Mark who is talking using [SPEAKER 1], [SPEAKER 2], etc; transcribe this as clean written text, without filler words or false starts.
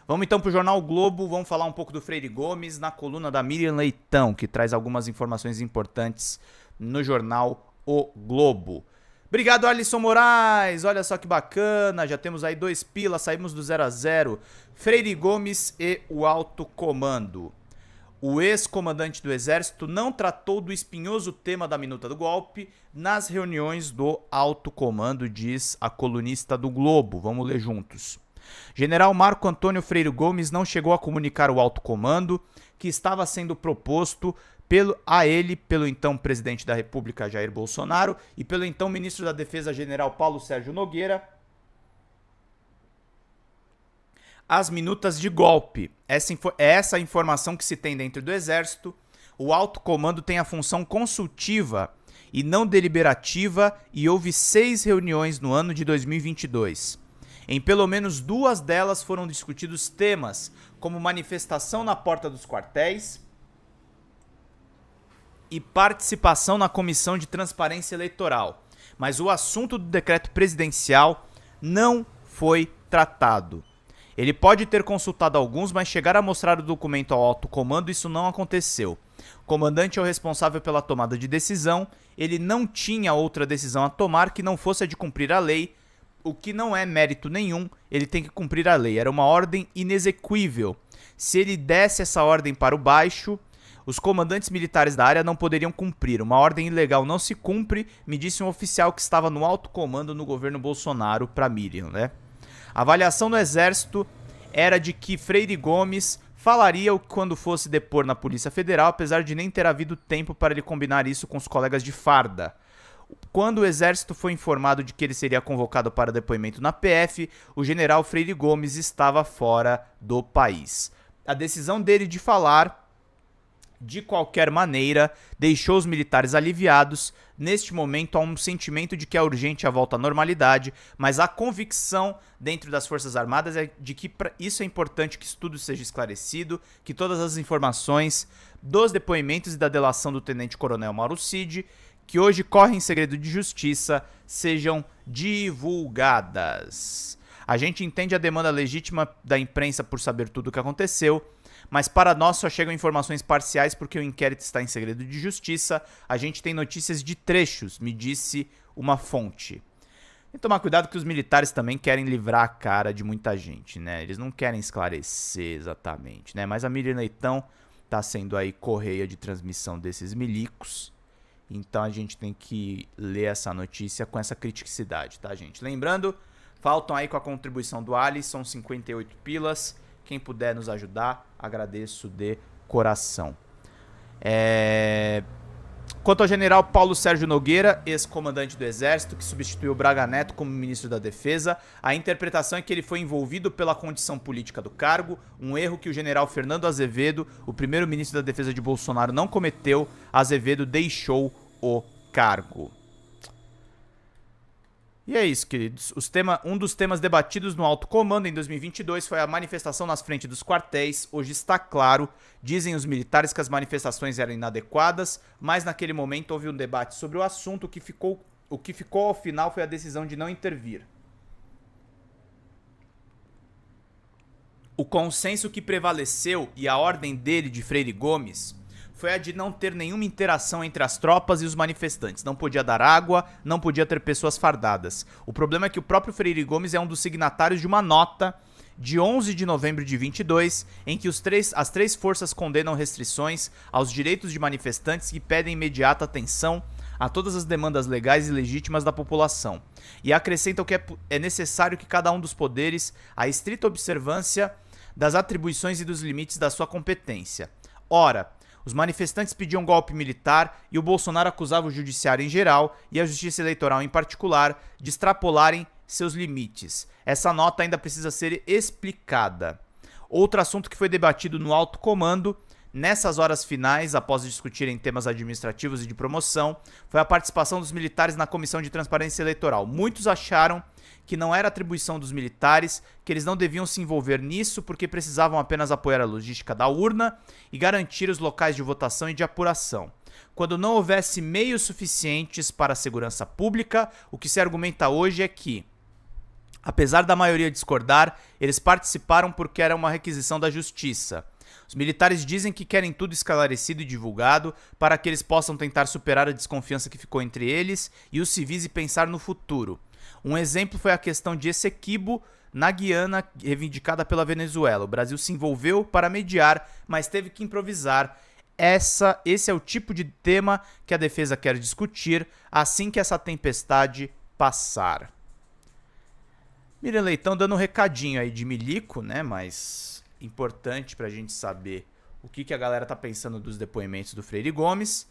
[SPEAKER 1] Vamos então para o Jornal Globo, vamos falar um pouco do Freire Gomes na coluna da Miriam Leitão, que traz algumas informações importantes no jornal O Globo. Obrigado, Alisson Moraes, olha só que bacana, já temos aí 2 pilas, saímos do 0 a 0. Freire Gomes e o alto comando. O ex-comandante do Exército não tratou do espinhoso tema da minuta do golpe nas reuniões do alto comando, diz a colunista do Globo. Vamos ler juntos. General Marco Antônio Freire Gomes não chegou a comunicar ao alto comando que estava sendo proposto a ele pelo então presidente da República Jair Bolsonaro e pelo então ministro da Defesa General Paulo Sérgio Nogueira as minutas de golpe. Essa informação que se tem dentro do Exército. O alto comando tem a função consultiva e não deliberativa e houve 6 reuniões no ano de 2022. Em pelo menos 2 delas foram discutidos temas como manifestação na porta dos quartéis e participação na Comissão de Transparência Eleitoral. Mas o assunto do decreto presidencial não foi tratado. Ele pode ter consultado alguns, mas chegar a mostrar o documento ao alto comando, isso não aconteceu. O comandante é o responsável pela tomada de decisão, ele não tinha outra decisão a tomar que não fosse a de cumprir a lei, o que não é mérito nenhum, ele tem que cumprir a lei. Era uma ordem inexequível. Se ele desse essa ordem para o baixo, os comandantes militares da área não poderiam cumprir. Uma ordem ilegal não se cumpre, me disse um oficial que estava no alto comando no governo Bolsonaro para Miriam, né? A avaliação do Exército era de que Freire Gomes falaria quando fosse depor na Polícia Federal, apesar de nem ter havido tempo para ele combinar isso com os colegas de farda. Quando o Exército foi informado de que ele seria convocado para depoimento na PF, o general Freire Gomes estava fora do país. A decisão dele de falar, de qualquer maneira, deixou os militares aliviados. Neste momento há um sentimento de que é urgente a volta à normalidade, mas a convicção dentro das Forças Armadas é de que isso é importante que isso tudo seja esclarecido, que todas as informações dos depoimentos e da delação do tenente-coronel Mauro Cid, que hoje correm em segredo de justiça, sejam divulgadas. A gente entende a demanda legítima da imprensa por saber tudo o que aconteceu, mas para nós só chegam informações parciais porque o inquérito está em segredo de justiça. A gente tem notícias de trechos, me disse uma fonte. Tem que tomar cuidado que os militares também querem livrar a cara de muita gente, né? Eles não querem esclarecer exatamente, né? Mas a Miriam Leitão está sendo aí correia de transmissão desses milicos. Então a gente tem que ler essa notícia com essa criticidade, tá, gente? Lembrando, faltam aí com a contribuição do Alisson 58 pilas. Quem puder nos ajudar, agradeço de coração. Quanto ao general Paulo Sérgio Nogueira, ex-comandante do Exército, que substituiu Braga Neto como ministro da Defesa, a interpretação é que ele foi envolvido pela condição política do cargo, um erro que o general Fernando Azevedo, o primeiro ministro da Defesa de Bolsonaro, não cometeu. Azevedo deixou o cargo. E é isso, queridos. Um dos temas debatidos no alto comando em 2022 foi a manifestação nas frentes dos quartéis. Hoje está claro, dizem os militares que as manifestações eram inadequadas, mas naquele momento houve um debate sobre o assunto. O que ficou ao final foi a decisão de não intervir. O consenso que prevaleceu e a ordem dele, de Freire Gomes, foi a de não ter nenhuma interação entre as tropas e os manifestantes. Não podia dar água, não podia ter pessoas fardadas. O problema é que o próprio Freire Gomes é um dos signatários de uma nota de 11 de novembro de 22, em que as 3 forças condenam restrições aos direitos de manifestantes e pedem imediata atenção a todas as demandas legais e legítimas da população. E acrescentam que é necessário que cada um dos poderes a estrita observância das atribuições e dos limites da sua competência. Ora, os manifestantes pediam golpe militar e o Bolsonaro acusava o judiciário em geral e a justiça eleitoral em particular de extrapolarem seus limites. Essa nota ainda precisa ser explicada. Outro assunto que foi debatido no alto comando, nessas horas finais, após discutirem temas administrativos e de promoção, foi a participação dos militares na Comissão de Transparência Eleitoral. Muitos acharam que não era atribuição dos militares, que eles não deviam se envolver nisso porque precisavam apenas apoiar a logística da urna e garantir os locais de votação e de apuração. Quando não houvesse meios suficientes para a segurança pública, o que se argumenta hoje é que Apesar da maioria discordar, eles participaram porque era uma requisição da justiça. Os militares dizem que querem tudo esclarecido e divulgado para que eles possam tentar superar a desconfiança que ficou entre eles e os civis e pensar no futuro. Um exemplo foi a questão de Essequibo, na Guiana, reivindicada pela Venezuela. O Brasil se envolveu para mediar, mas teve que improvisar. Esse é o tipo de tema que a defesa quer discutir assim que essa tempestade passar. Miriam Leitão dando um recadinho aí de milico, né? Mas importante pra gente saber o que a galera tá pensando dos depoimentos do Freire Gomes.